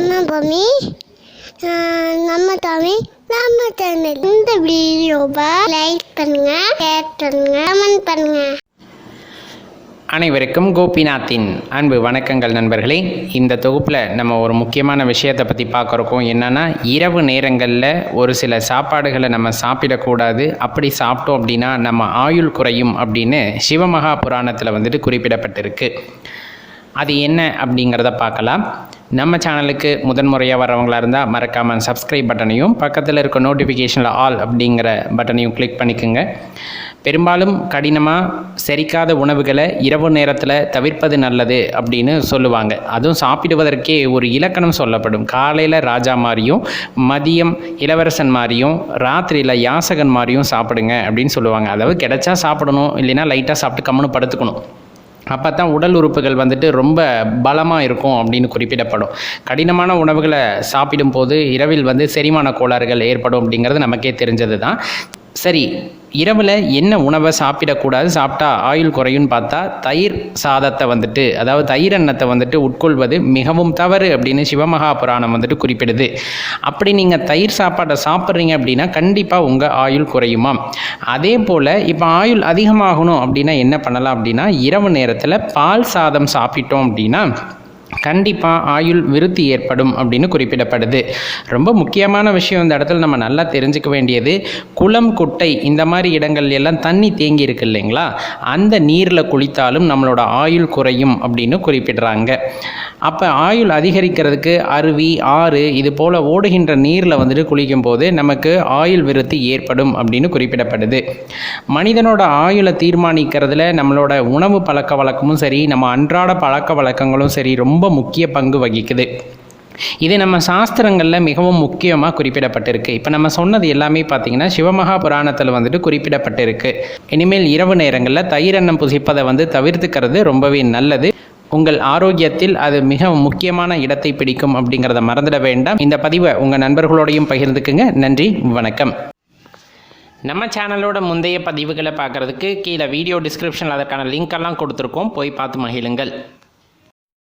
நம்ம பூமி நம்ம தமிழ் நம்ம சேனல். இந்த வீடியோவை லைக் பண்ணுங்க, ஷேர் பண்ணுங்க, கமெண்ட் பண்ணுங்க. அனைவருக்கும் கோபிநாத்தின் அன்பு வணக்கங்கள் நண்பர்களே. இந்த தொகுப்பில் நம்ம ஒரு முக்கியமான விஷயத்தை பற்றி பார்க்குறோம். என்னென்னா, இரவு நேரங்களில் ஒரு சில சாப்பாடுகளை நம்ம சாப்பிடக்கூடாது. அப்படி சாப்பிட்டோம் அப்படின்னா நம்ம ஆயுள் குறையும் அப்படின்னு சிவமகா புராணத்தில் குறிப்பிடப்பட்டிருக்கு. அது என்ன அப்படிங்கிறத பார்க்கலாம். நம்ம சேனலுக்கு முதன்முறையாக வரவங்களாக இருந்தால் மறக்காமல் சப்ஸ்கிரைப் பட்டனையும் பக்கத்தில் இருக்க நோட்டிஃபிகேஷனில் ஆல் அப்படிங்கிற பட்டனையும் கிளிக் பண்ணிக்கோங்க. பெரும்பாலும் கடினமாக செரிக்காத உணவுகளை இரவு நேரத்தில் தவிர்ப்பது நல்லது அப்படின்னு சொல்லுவாங்க. அதுவும் சாப்பிடுவதற்கே ஒரு இலக்கணம் சொல்லப்படும். காலையில் ராஜா மாதிரியும், மதியம் இளவரசன் மாதிரியும், ராத்திரியில் யாசகன் மாதிரியும் சாப்பிடுங்க அப்படின்னு சொல்லுவாங்க. அதாவது கிடைச்சா சாப்பிடணும், இல்லைன்னா லைட்டாக சாப்பிட்டு கம்முன்னு படுத்துக்கணும். அப்போ தான் உடல் உறுப்புகள் ரொம்ப பலமாக இருக்கும் அப்படின்னு குறிப்பிடப்படும். கடினமான உணவுகளை சாப்பிடும்போது இரவில் செரிமான கோளாறுகள் ஏற்படும் அப்படிங்கிறது நமக்கே தெரிஞ்சது தான். சரி, இரவில் என்ன உணவை சாப்பிடக்கூடாது, சாப்பிட்டா ஆயுள் குறையும்னு பார்த்தா தயிர் சாதத்தை அதாவது தயிர் எண்ணத்தை உட்கொள்வது மிகவும் தவறு அப்படின்னு சிவமகா புராணம் குறிப்பிடுது. அப்படி நீங்கள் தயிர் சாப்பாட்டை சாப்பிட்றீங்க அப்படின்னா கண்டிப்பாக உங்கள் ஆயுள் குறையுமா. அதே போல் இப்போ ஆயுள் அதிகமாகணும் அப்படின்னா என்ன பண்ணலாம் அப்படின்னா, இரவு நேரத்தில் பால் சாதம் சாப்பிட்டோம் அப்படின்னா கண்டிப்பாக ஆயுள் விருத்தி ஏற்படும் அப்படின்னு குறிப்பிடப்படுது. ரொம்ப முக்கியமான விஷயம் இந்த இடத்துல நம்ம நல்லா தெரிஞ்சுக்க வேண்டியது, குளம் குட்டை இந்த மாதிரி இடங்கள் எல்லாம் தண்ணி தேங்கி இருக்கு இல்லைங்களா, அந்த நீரில் குளித்தாலும் நம்மளோட ஆயுள் குறையும் அப்படின்னு குறிப்பிடுறாங்க. அப்போ ஆயுள் அதிகரிக்கிறதுக்கு அருவி, ஆறு இது போல் ஓடுகின்ற நீரில் குளிக்கும் போது நமக்கு ஆயுள் விருத்தி ஏற்படும் அப்படின்னு குறிப்பிடப்படுது. மனிதனோட ஆயுளை தீர்மானிக்கிறதுல நம்மளோட உணவு பழக்க வழக்கமும் சரி, நம்ம அன்றாட பழக்க வழக்கங்களும் சரி ரொம்ப முக்கிய பங்கு வகிக்குது. இது நம்ம சாஸ்திரங்களில் மிகவும் முக்கியமாக குறிப்பிடப்பட்டிருக்கு. இப்போ நம்ம சொன்னது எல்லாமே பார்த்திங்கன்னா சிவமகா புராணத்தில் குறிப்பிடப்பட்டிருக்கு. இனிமேல் இரவு நேரங்களில் தயிர் எண்ணெய் புசிப்பதை தவிர்த்துக்கிறது ரொம்பவே நல்லது. உங்கள் ஆரோக்கியத்தில் அது மிக முக்கியமான இடத்தை பிடிக்கும் அப்படிங்கிறத மறந்துட வேண்டாம். இந்த பதிவை உங்கள் நண்பர்களோடையும் பகிர்ந்துக்குங்க. நன்றி, வணக்கம். நம்ம சேனலோட முந்தைய பதிவுகளை பார்க்குறதுக்கு கீழே வீடியோ டிஸ்கிரிப்ஷனில் அதற்கான லிங்க் எல்லாம் கொடுத்துருக்கோம், போய் பார்த்து மகிழுங்கள்.